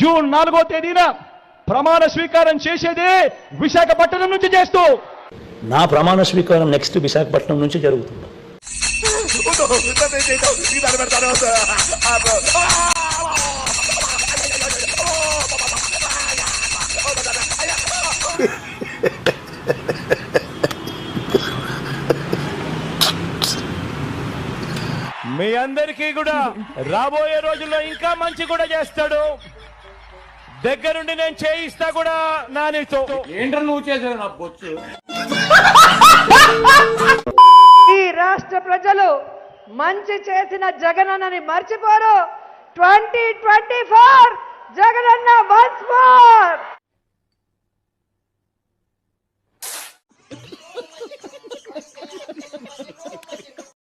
June 4వ తేదీన ప్రమాణ స్వీకారం చేసేదే విశాఖపట్నం నుంచి చేస్తూ నా ప్రమాణ స్వీకారం నెక్స్ట్ విశాఖపట్నం నుంచి జరుగుతుంది. మీ అందరికీ కూడా రాబోయే రోజుల్లో ఇంకా మంచి కూడా చేస్తాడు. దగ్గరుండి నేను చేయిస్తా కూడా నానితో. ఏంట్రా నువ్వు చేసావు నా బొచ్చు? ఈ రాష్ట్ర ప్రజలు మంచి చేసిన జగనన్నని మర్చిపోరు. 2024 జగనన్న వన్స్ మోర్.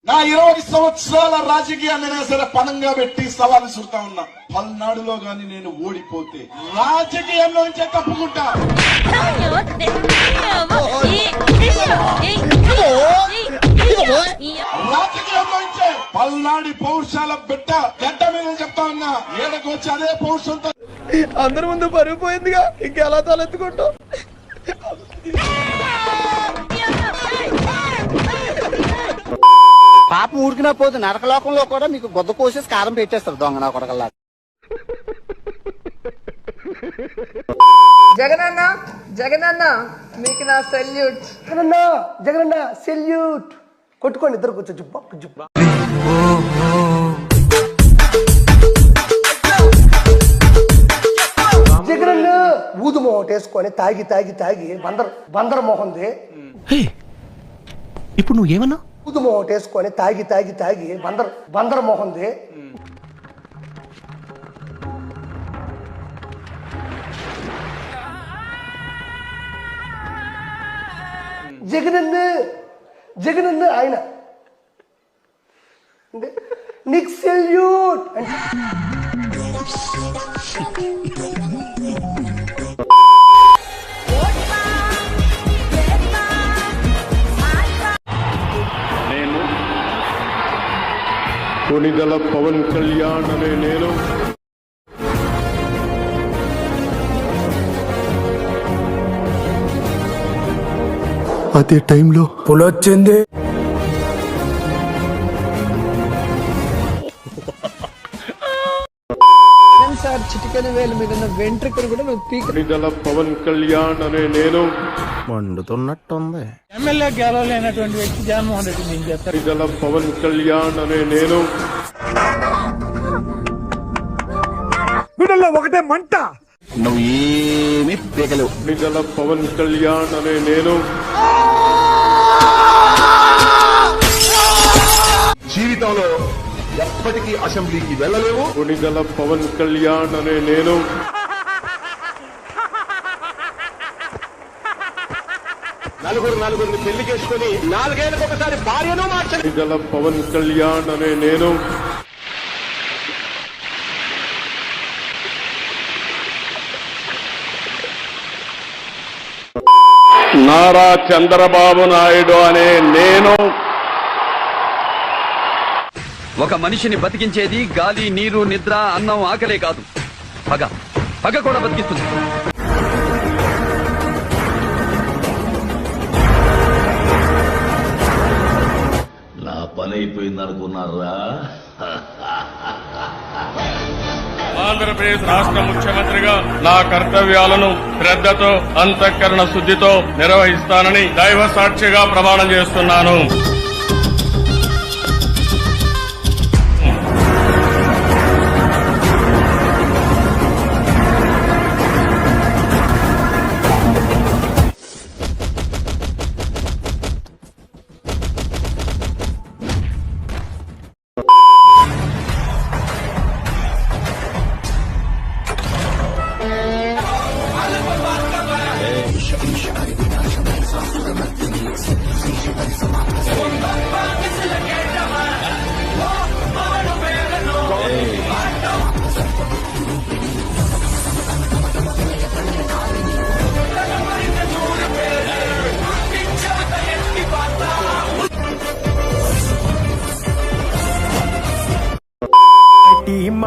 నా 20 సంవత్సరాల రాజకీయాన్ని సరే పణంగా పెట్టి సవాలు సుడతా ఉన్నా. పల్నాడులో గాని నేను ఓడిపోతే రాజకీయంలో నుంచే తప్పుకుంటా. రాజకీయంలో నుంచే పల్నాడి పౌరుషాల బిడ్డ గడ్డ మీద చెప్తా ఉన్నా. ఏడకు వచ్చి అదే పౌరుషంతో అందరి ముందు పరుగు పోయిందిగా, ఇంకెలా తలెత్తుకుంటాం? పాపం ఊరికినా పోతే నరకలోకంలో కూడా మీకు గొద్ద కోసేసి కారం పెట్టేస్తారు దొంగ నా కొడకల్లా. జగనన్న జగనన్న మీకు నా సెల్యూట్. జగనన్న జగనన్న సెల్యూట్ కొట్టుకోండి ఇద్దరు కూర్చో. జుబ్బా జుబ్బా. జగనన్న ఊదు మొహం వేసుకొని తాగి తాగి తాగి బందర్ మొహంది. ఇప్పుడు నువ్వు ఏమన్నా? ఊదు మొహం వేసుకొని తాగి తాగి తాగి బందర్ మొహంది. జగనన్న ఆయన నీకు సెల్యూట్ అంటే కొణిదెల పవన్ కళ్యాణ్ అనే నేను అదే టైంలో పులొచ్చింది. సార్ చిటికెన వేలు మీద వెంట్రుకలు కూడా కొణిదెల పవన్ కళ్యాణ్ అనే నేను మండుతున్నట్టుంది. ఎమ్మెల్యే గెలవలేనటువంటి వ్యక్తి జగన్మోహన్ రెడ్డి నేను చెప్తాను. కొణిదెల పవన్ కళ్యాణ్ అనే నేను గుండెల్లో ఒకటే మంట. నువ్వు ఏమి పీకలేవు. కొణిదెల పవన్ కళ్యాణ్ అనే నేను జీవితంలో ఎప్పటికీ అసెంబ్లీకి వెళ్ళలేవు. కొణిదెల పవన్ కళ్యాణ్ అనే నేను నలుగురిని పెళ్లి చేసుకుని 4 ఏళ్ళకి ఒకసారి భార్యను మార్చాలి. కొణిదెల పవన్ కళ్యాణ్ అనే నేను నారా చంద్రబాబు నాయుడు అనే నేను ఒక మనిషిని బతికించేది గాలి, నీరు, నిద్ర, అన్నం, ఆకలే కాదు, పగ కూడా బతికిస్తుంది. నా పని అయిపోయింది అనుకున్నారా? ఆంధ్రప్రదేశ్ రాష్ట్ర ముఖ్యమంత్రిగా నా కర్తవ్యాలను శ్రద్ధతో, అంతఃకరణ శుద్ధితో నిర్వహిస్తానని దైవ సాక్షిగా ప్రమాణం చేస్తున్నాను.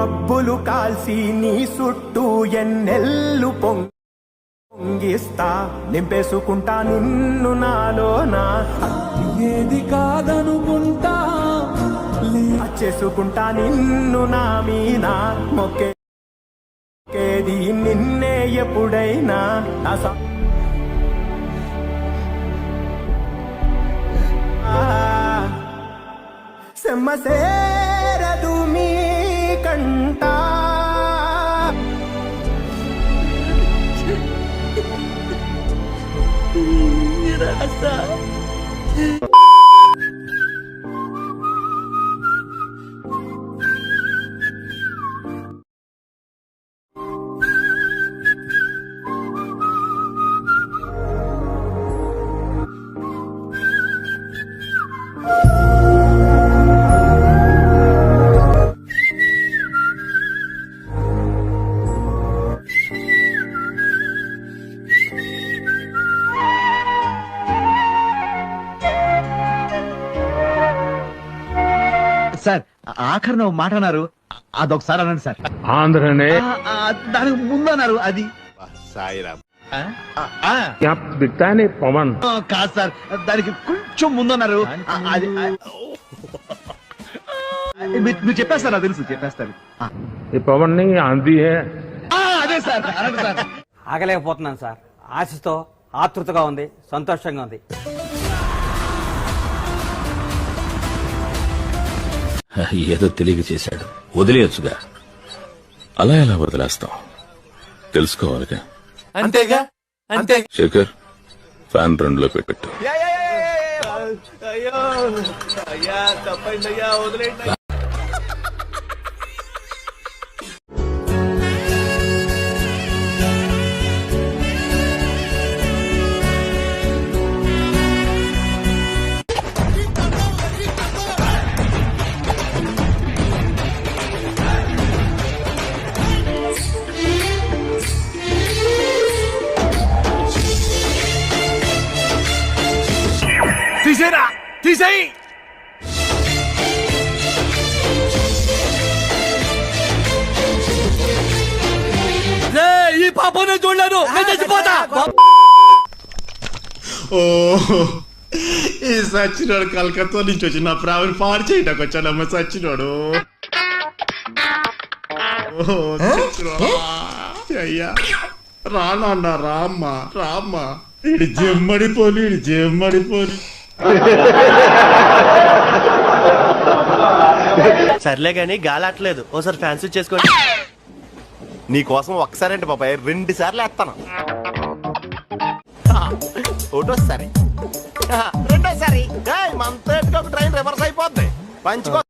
మబ్బులు కాల్సి నీ చుట్టూ ఎన్నెల్లు పొంగిస్తా నింపేసుకుంటా నిన్ను నాలోనా ఏది కాదనుకుంటా చేసుకుంటా నిన్ను నా మీద మొక్కేది నిన్నే ఎప్పుడైనా సెమ్మసేరదు మీ కంట సార్ ఆఖరిన ఒక మాట అన్నారు, అదొకసారి అనండి సార్. ఆంధ్రనే దానికి ముందు అన్నారు అది దిక్తానే పవన్ కాదు సార్, దానికి కొంచెం ముందన్నారు అది మీరు చెప్పేస్తారు, నాకు తెలుసు చెప్పేస్తారు. ఈ పవన్ ని ఆంधी है అదే సార్ అనండి సార్. ఆగలేకపోతున్నాను సార్. ఆశతో ఆతృతగా ఉంది, సంతోషంగా ఉంది. ఏదో తెలియక చేశాడు, వదిలేయచ్చుగా. అలా ఎలా వదిలేస్తాం, తెలుసుకోవాలిగా. అంతేగా అంతే. శేఖర్, ఫ్యాన్ 2లో పెట్టు. తీసేరా, తీసేయి. ఈ పాపను చూడలేను, నేను చచ్చిపోతా. ఓ ఈ సచ్చినోడు కలకత్తా నుంచి వచ్చి నా ప్రాణం పాడు చేయడానికి వచ్చానమ్మ సచ్చినోడు. అయ్యా రానన్న రామ్మ రామ్మ, ఇడి జమ్మడిపోని ఇడి జమ్మడిపోని. సర్లే గాని గాలట్లేదు, ఓసారి ఫ్యాన్సీ చేసుకోండి. నీకోసం ఒక్కసారి అంటే బాబాయ్ 2 సార్లు వేస్తాను. ఒకటోసారి, రెండోసారి మనతో ఒక ట్రైన్ రివర్స్ అయిపోద్ది. పంచుకో.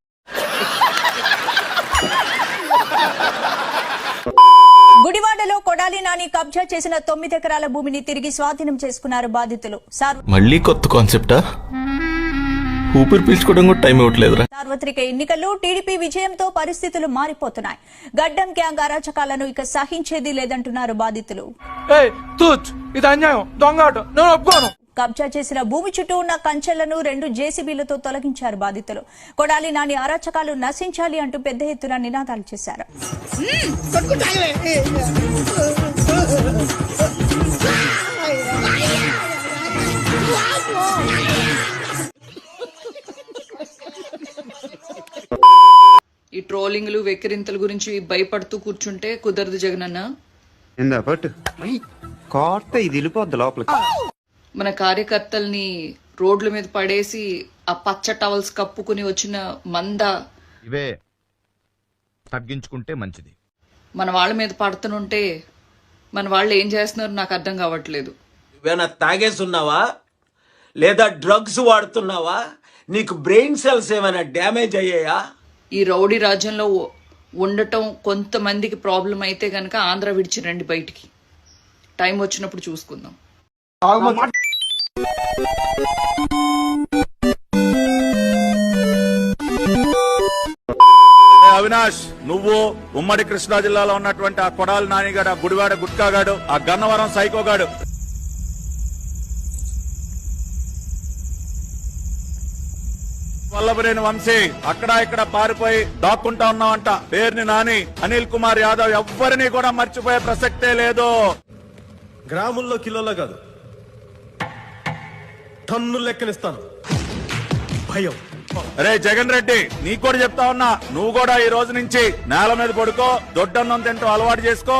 గుడివాడలో కొడాలి నాని కబ్జా చేసిన 9 ఎకరాల భూమిని తిరిగి స్వాధీనం చేసుకున్నారు బాధితులు. మళ్ళీ కొత్త కాన్సెప్టా? ఊపిరి పీల్చుకోవడం కూడా టైం ఇవ్వట్లేదురా. సార్వత్రిక ఎన్నికల్లో టీడీపీ విజయంతో పరిస్థితులు మారిపోతున్నాయి. గడ్డం గ్యాంగ్ అరాచకాలను ఇక సహించేది లేదంటున్నారు బాధితులు. ఇది అన్యాయం, దొంగ ఆట, నేను ఒప్పుకోను. కబ్జా చేసిన భూమి చుట్టూ ఉన్న కంచెలను 2 జేసీబీలతో తొలగించారు బాధితులు. కొడాలి నాని అరాచకాలు నశించాలి అంటూ పెద్ద ఎత్తున నినాదాలు చేశారు. ఈ ట్రోలింగ్లు వెక్కిరింతల గురించి భయపడుతూ కూర్చుంటే కుదరదు జగనన్న. ఇది వెళ్ళిపోద్ది లోపలికి. మన కార్యకర్తల్ని రోడ్ల మీద పడేసి ఆ పచ్చ టవల్స్ కప్పుకుని వచ్చిన మంద ఇవే తగ్గించుకుంటే మంచిది. మన వాళ్ళ మీద పడుతుంటే మన వాళ్ళు ఏం చేస్తున్నారు నాకు అర్థం కావట్లేదు. నువ్వేనా తాగేస్తున్నావా లేదా డ్రగ్స్ వాడుతున్నావా? నీకు బ్రెయిన్ సెల్స్ ఏమైనా డ్యామేజ్ అయ్యాయా? ఈ రౌడీ రాజ్యంలో ఉండటం కొంతమందికి ప్రాబ్లం అయితే గనక ఆంధ్ర విడిచి రండి బయటికి. టైం వచ్చినప్పుడు చూసుకుందాం. అవినాష్, నువ్వు ఉమ్మడి కృష్ణా జిల్లాలో ఉన్నటువంటి ఆ కొడాలి నానిగాడు, ఆ గుడివాడ గుట్కాగాడు, ఆ గన్నవరం సైకోగాడు వల్లభనేని వంశీ అక్కడ ఇక్కడ పారిపోయి దాక్కుంటా ఉన్నావంట. పేరుని నాని, అనిల్ కుమార్ యాదవ్ ఎవ్వరిని కూడా మర్చిపోయే ప్రసక్తే లేదు. గ్రాముల్లో కిలోలో కాదు, టన్ను లెక్కనిస్తాను. భయం. అరే జగన్ రెడ్డి, నీకు కూడా చెప్తా ఉన్నా, నువ్వు కూడా ఈ రోజు నుంచి నేల మీద పడుకో, దొడ్డన్నం తింటూ అలవాటు చేసుకో.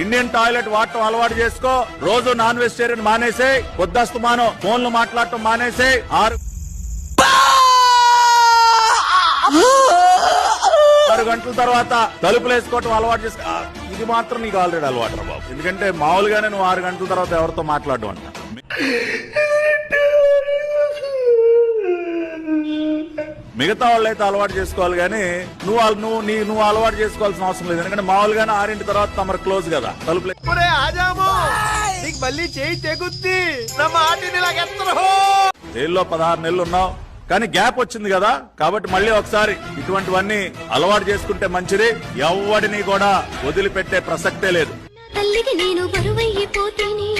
ఇండియన్ టాయిలెట్ వాడటం అలవాటు చేసుకో. రోజు నాన్ వెజిటేరియన్ మానేసే, పొద్దస్తమానం ఫోన్లు మాట్లాడటం మానేసే. 6 గంటల తర్వాత తలుపులు వేసుకోవటం అలవాటు చేసుకో. ఇది మాత్రం నీకు ఆల్రెడీ అలవాటు రా బాబు. ఎందుకంటే మామూలుగానే నువ్వు 6 గంటల తర్వాత ఎవరితో మాట్లాడడం అంట. మిగతా వాళ్ళైతే అలవాటు చేసుకోవాలి కానీ నువ్వు అలవాటు చేసుకోవాల్సిన అవసరం లేదు. ఎందుకంటే మామూలుగానే 6 తర్వాత తమరు క్లోజ్ కదా తలుపులు. జైల్లో 16 నెలలు ఉన్నావు కానీ గ్యాప్ వచ్చింది కదా, కాబట్టి మళ్ళీ ఒకసారి ఇటువంటివన్నీ అలవాటు చేసుకుంటే మంచిది. ఎవడిని కూడా వదిలిపెట్టే ప్రసక్తే లేదు. తల్లికి నేను బరువైపోతేనే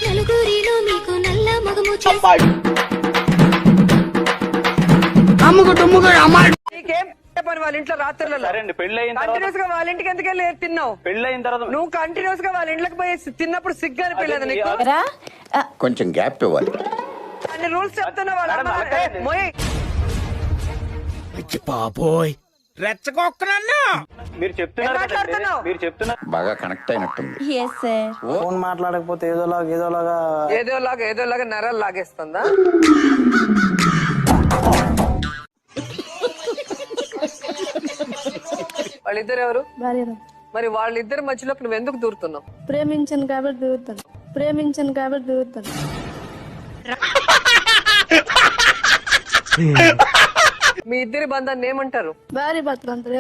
నలుగురిలో మీకు నల్ల మగము పని వాళ్ళ ఇంట్లో రాత్రులలో కంటిన్యూస్ గా వాళ్ళ ఇంటికి ఎందుకు వెళ్ళి తిన్నావు? పెళ్ళైన తర్వాత నువ్వు కంటిన్యూస్ గా వాళ్ళ ఇంట్లోకి పోయి తిన్నప్పుడు సిగ్గు అనిపించలేదు నీకు? కొంచెం గ్యాప్ ఇవ్వాలి. అన్ని రూల్స్ చెప్తున్నా వాళ్ళ బాబోయ్ రెచ్చగొక్కనన్నా. మీరు చెప్తున్నారు బాగా కనెక్ట్ అయినట్టుంది. ఫోన్ మాట్లాడకపోతే ఏదోలాగా నరాలు లాగేస్తుందా? వాళ్ళిద్దరు ఎవరు? మరి వాళ్ళిద్దరి మధ్యలోకి నువ్వు ఎందుకు దూరుతున్నావు? ప్రేమించను కాబట్టి దూరుతాను. మీ ఇద్దరి బంధాన్ని ఏమంటారు? భార్య భర్తలు అంటారు.